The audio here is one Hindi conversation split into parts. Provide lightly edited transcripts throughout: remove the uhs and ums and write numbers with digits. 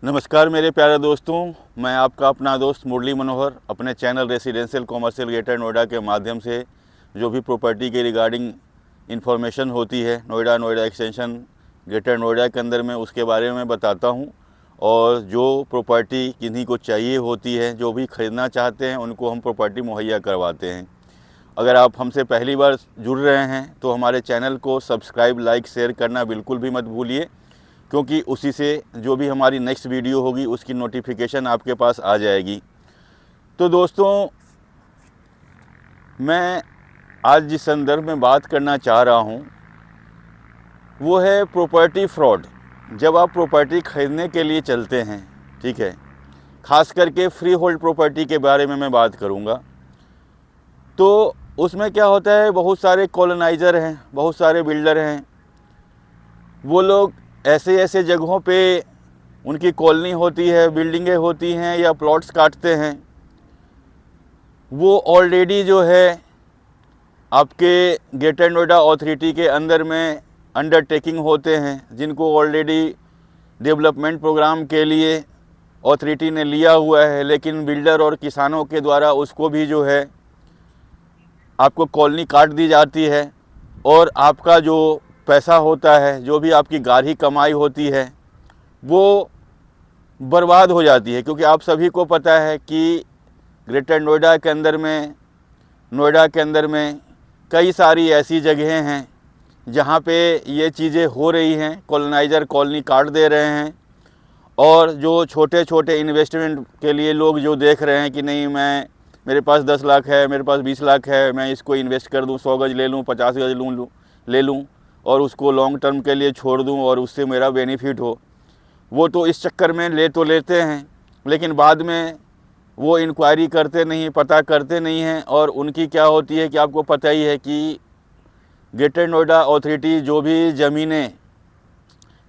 नमस्कार मेरे प्यारे दोस्तों, मैं आपका अपना दोस्त मुरली मनोहर अपने channel residential commercial greater Noida के माध्यम से जो भी प्रॉपर्टी के रिगार्डिंग इन्फॉर्मेशन होती है नोएडा एक्सटेंशन ग्रेटर नोएडा के अंदर में उसके बारे में बताता हूं। और जो प्रॉपर्टी किन्हीं को चाहिए होती है, जो भी ख़रीदना चाहते हैं, उनको हम प्रॉपर्टी मुहैया करवाते हैं। अगर आप हमसे पहली बार जुड़ रहे हैं तो हमारे चैनल को सब्सक्राइब, लाइक, शेयर करना बिल्कुल भी मत भूलिए, क्योंकि उसी से जो भी हमारी नेक्स्ट वीडियो होगी उसकी नोटिफिकेशन आपके पास आ जाएगी। तो दोस्तों, मैं आज जिस संदर्भ में बात करना चाह रहा हूँ वो है प्रॉपर्टी फ्रॉड। जब आप प्रॉपर्टी ख़रीदने के लिए चलते हैं, ठीक है, ख़ास करके फ्री होल्ड प्रॉपर्टी के बारे में मैं बात करूँगा। तो उसमें क्या होता है, बहुत सारे कॉलोनाइज़र हैं, बहुत सारे बिल्डर हैं। वो लोग ऐसे ऐसे जगहों पे उनकी कॉलोनी होती है, बिल्डिंगें होती हैं या प्लॉट्स काटते हैं। वो ऑलरेडी जो है आपके ग्रेटर नोएडा अथॉरिटी के अंदर में अंडरटेकिंग होते हैं, जिनको ऑलरेडी डेवलपमेंट प्रोग्राम के लिए अथॉरिटी ने लिया हुआ है, लेकिन बिल्डर और किसानों के द्वारा उसको भी जो है आपको कॉलोनी काट दी जाती है। और आपका जो पैसा होता है, जो भी आपकी गाढ़ी कमाई होती है, वो बर्बाद हो जाती है। क्योंकि आप सभी को पता है कि ग्रेटर नोएडा के अंदर में कई सारी ऐसी जगहें हैं जहाँ पे ये चीज़ें हो रही हैं। कॉलोनाइज़र कॉलोनी काट दे रहे हैं, और जो छोटे छोटे इन्वेस्टमेंट के लिए लोग जो देख रहे हैं कि नहीं, मेरे पास 10 लाख है, मेरे पास 20 लाख है, मैं इसको इन्वेस्ट कर दूँ, 100 गज ले लूँ, 50 गज ले लूँ और उसको लॉन्ग टर्म के लिए छोड़ दूं और उससे मेरा बेनिफिट हो। वो तो इस चक्कर में ले तो लेते हैं, लेकिन बाद में वो इंक्वायरी करते नहीं, पता करते नहीं हैं। और उनकी क्या होती है कि आपको पता ही है कि ग्रेटर नोएडा अथॉरिटी जो भी ज़मीनें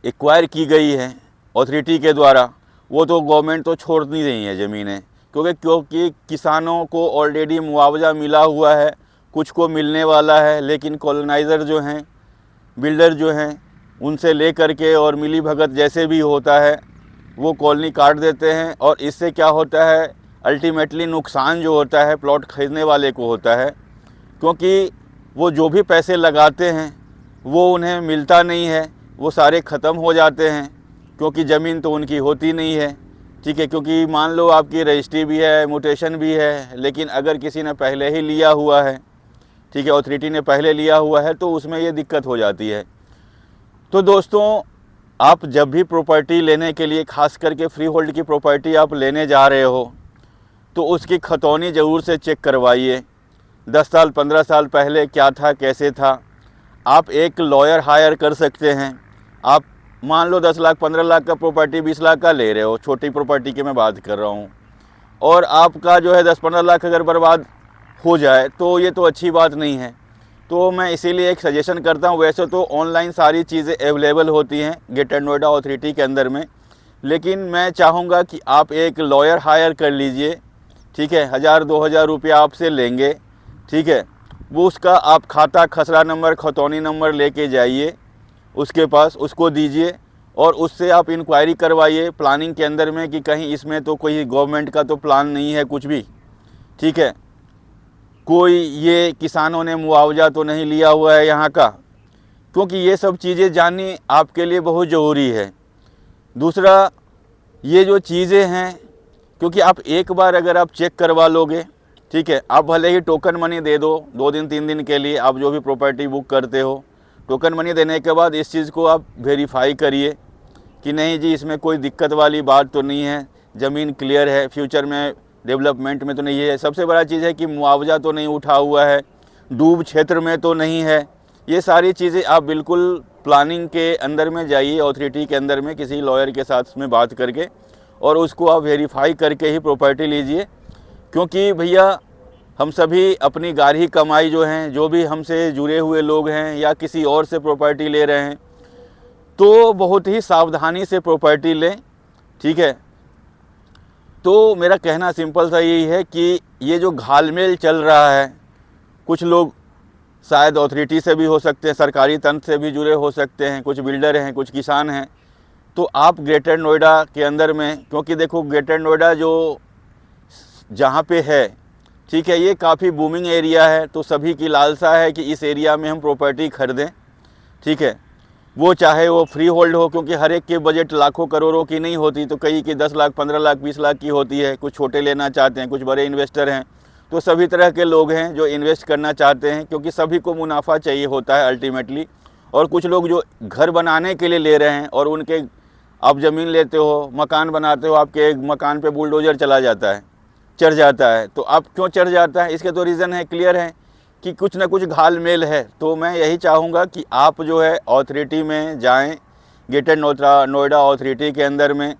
एक्वायर की गई हैं अथॉरिटी के द्वारा, वो तो गवर्नमेंट तो छोड़ नहीं रही है ज़मीनें, क्योंकि किसानों को ऑलरेडी मुआवजा मिला हुआ है, कुछ को मिलने वाला है। लेकिन कॉलोनाइज़र जो हैं, बिल्डर जो हैं, उनसे ले करके और मिली भगत जैसे भी होता है वो कॉलोनी काट देते हैं। और इससे क्या होता है, अल्टीमेटली नुकसान जो होता है प्लॉट ख़रीदने वाले को होता है, क्योंकि वो जो भी पैसे लगाते हैं वो उन्हें मिलता नहीं है, वो सारे ख़त्म हो जाते हैं, क्योंकि ज़मीन तो उनकी होती नहीं है, ठीक है। क्योंकि मान लो आपकी रजिस्ट्री भी है, म्यूटेशन भी है, लेकिन अगर किसी ने पहले ही लिया हुआ है, ठीक है, अथॉरिटी ने पहले लिया हुआ है, तो उसमें ये दिक्कत हो जाती है। तो दोस्तों, आप जब भी प्रॉपर्टी लेने के लिए, ख़ास करके फ्री होल्ड की प्रॉपर्टी आप लेने जा रहे हो, तो उसकी खतौनी ज़रूर से चेक करवाइए। 10 साल 15 साल पहले क्या था, कैसे था। आप एक लॉयर हायर कर सकते हैं। आप मान लो 10 लाख 15 लाख का प्रॉपर्टी 20 लाख का ले रहे हो, छोटी प्रॉपर्टी की मैं बात कर रहा हूँ, और आपका जो है 10-15 लाख अगर बर्बाद हो जाए तो ये तो अच्छी बात नहीं है। तो मैं इसीलिए एक सजेशन करता हूँ। वैसे तो ऑनलाइन सारी चीज़ें अवेलेबल होती हैं ग्रेटर नोएडा अथॉरिटी के अंदर में, लेकिन मैं चाहूँगा कि आप एक लॉयर हायर कर लीजिए, ठीक है। 1000-2000 रुपया आपसे लेंगे, ठीक है। वो उसका आप खाता, खसरा नंबर, खतौनी नंबर लेके जाइए उसके पास, उसको दीजिए और उससे आप इंक्वायरी करवाइए प्लानिंग के अंदर में कि कहीं इसमें तो कोई गवर्नमेंट का तो प्लान नहीं है कुछ भी, ठीक है। कोई ये किसानों ने मुआवजा तो नहीं लिया हुआ है यहाँ का, क्योंकि ये सब चीज़ें जाननी आपके लिए बहुत ज़रूरी है। दूसरा, ये जो चीज़ें हैं, क्योंकि आप एक बार अगर आप चेक करवा लोगे, ठीक है, आप भले ही टोकन मनी दे दो 2 दिन 3 दिन के लिए, आप जो भी प्रॉपर्टी बुक करते हो, टोकन मनी देने के बाद इस चीज़ को आप वेरीफाई करिए कि नहीं जी, इसमें कोई दिक्कत वाली बात तो नहीं है, ज़मीन क्लियर है, फ्यूचर में डेवलपमेंट में तो नहीं है। सबसे बड़ा चीज़ है कि मुआवजा तो नहीं उठा हुआ है, डूब क्षेत्र में तो नहीं है। ये सारी चीज़ें आप बिल्कुल प्लानिंग के अंदर में जाइए, अथॉरिटी के अंदर में किसी लॉयर के साथ में बात करके, और उसको आप वेरीफाई करके ही प्रॉपर्टी लीजिए। क्योंकि भैया, हम सभी अपनी गाढ़ी कमाई जो हैं, जो भी हमसे जुड़े हुए लोग हैं या किसी और से प्रॉपर्टी ले रहे हैं, तो बहुत ही सावधानी से प्रॉपर्टी लें, ठीक है। तो मेरा कहना सिंपल सा यही है कि ये जो घालमेल चल रहा है, कुछ लोग शायद अथॉरिटी से भी हो सकते हैं, सरकारी तंत्र से भी जुड़े हो सकते हैं, कुछ बिल्डर हैं, कुछ किसान हैं, तो आप ग्रेटर नोएडा के अंदर में, क्योंकि देखो ग्रेटर नोएडा जो जहाँ पे है, ठीक है, ये काफ़ी बूमिंग एरिया है, तो सभी की लालसा है कि इस एरिया में हम प्रॉपर्टी खरीदें, ठीक है। वो चाहे वो फ्री होल्ड हो, क्योंकि हर एक के बजट लाखों करोड़ों की नहीं होती, तो कई की 10 लाख 15 लाख 20 लाख की होती है। कुछ छोटे लेना चाहते हैं, कुछ बड़े इन्वेस्टर हैं, तो सभी तरह के लोग हैं जो इन्वेस्ट करना चाहते हैं, क्योंकि सभी को मुनाफा चाहिए होता है अल्टीमेटली। और कुछ लोग जो घर बनाने के लिए ले रहे हैं, और उनके आप ज़मीन लेते हो, मकान बनाते हो, आपके मकान पे बुलडोज़र चला जाता है, चढ़ जाता है, तो आप क्यों चढ़ जाता है? इसके तो रीज़न है, क्लियर है कि कुछ ना कुछ घाल मेल है। तो मैं यही चाहूँगा कि आप जो है अथॉरिटी में जाएं, ग्रेटर नोएडा अथॉरिटी के अंदर में,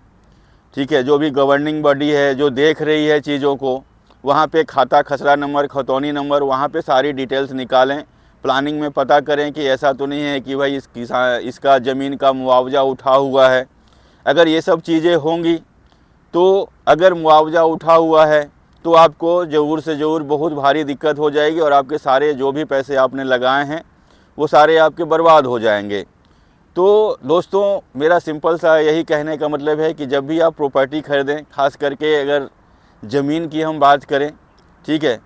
ठीक है, जो भी गवर्निंग बॉडी है जो देख रही है चीज़ों को, वहाँ पे खाता खसरा नंबर, खतौनी नंबर, वहाँ पे सारी डिटेल्स निकालें। प्लानिंग में पता करें कि ऐसा तो नहीं है कि भाई इसका ज़मीन का मुआवजा उठा हुआ है। अगर ये सब चीज़ें होंगी तो अगर मुआवजा उठा हुआ है तो आपको ज़रूर से ज़रूर बहुत भारी दिक्कत हो जाएगी, और आपके सारे जो भी पैसे आपने लगाए हैं वो सारे आपके बर्बाद हो जाएंगे। तो दोस्तों, मेरा सिंपल सा यही कहने का मतलब है कि जब भी आप प्रॉपर्टी खरीदें, ख़ास करके अगर ज़मीन की हम बात करें, ठीक है,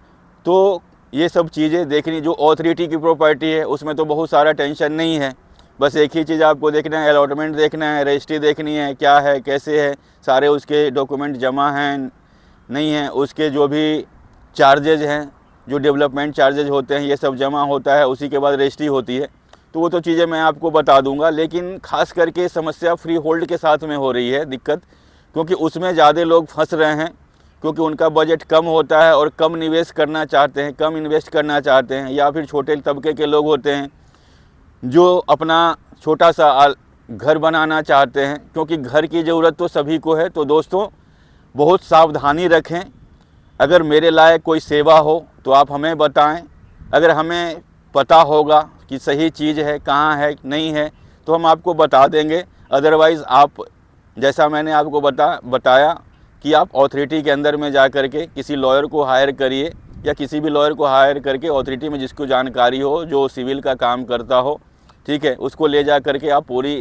तो ये सब चीज़ें देखनी। जो अथॉरिटी की प्रॉपर्टी है उसमें तो बहुत सारा टेंशन नहीं है, बस एक ही चीज़ आपको देखना है, अलॉटमेंट देखना है, रजिस्ट्री देखनी है, क्या है कैसे है, सारे उसके डॉक्यूमेंट जमा हैं नहीं हैं, उसके जो भी चार्जेज हैं, जो डेवलपमेंट चार्जेज होते हैं, ये सब जमा होता है, उसी के बाद रजिस्ट्री होती है। तो वो तो चीज़ें मैं आपको बता दूंगा, लेकिन ख़ास करके समस्या फ्री होल्ड के साथ में हो रही है दिक्कत, क्योंकि उसमें ज़्यादा लोग फंस रहे हैं, क्योंकि उनका बजट कम होता है और कम निवेश करना चाहते हैं, कम इन्वेस्ट करना चाहते हैं, या फिर छोटे तबके के लोग होते हैं जो अपना छोटा सा घर बनाना चाहते हैं, क्योंकि घर की ज़रूरत तो सभी को है। तो दोस्तों, बहुत सावधानी रखें। अगर मेरे लायक कोई सेवा हो तो आप हमें बताएं। अगर हमें पता होगा कि सही चीज़ है, कहाँ है नहीं है, तो हम आपको बता देंगे। अदरवाइज़ आप, जैसा मैंने आपको बताया कि आप अथॉरिटी के अंदर में जा कर के किसी लॉयर को हायर करिए, या किसी भी लॉयर को हायर करके अथॉरिटी में जिसको जानकारी हो, जो सिविल का काम करता हो, ठीक है, उसको ले जा करके आप पूरी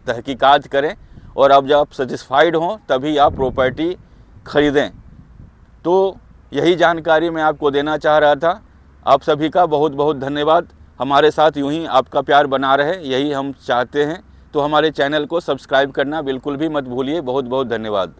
तहकीकात करें, और अब जब आप सेटिस्फाइड हों तभी आप प्रॉपर्टी ख़रीदें। तो यही जानकारी मैं आपको देना चाह रहा था। आप सभी का बहुत बहुत धन्यवाद। हमारे साथ यूं ही आपका प्यार बना रहे, यही हम चाहते हैं। तो हमारे चैनल को सब्सक्राइब करना बिल्कुल भी मत भूलिए। बहुत बहुत धन्यवाद।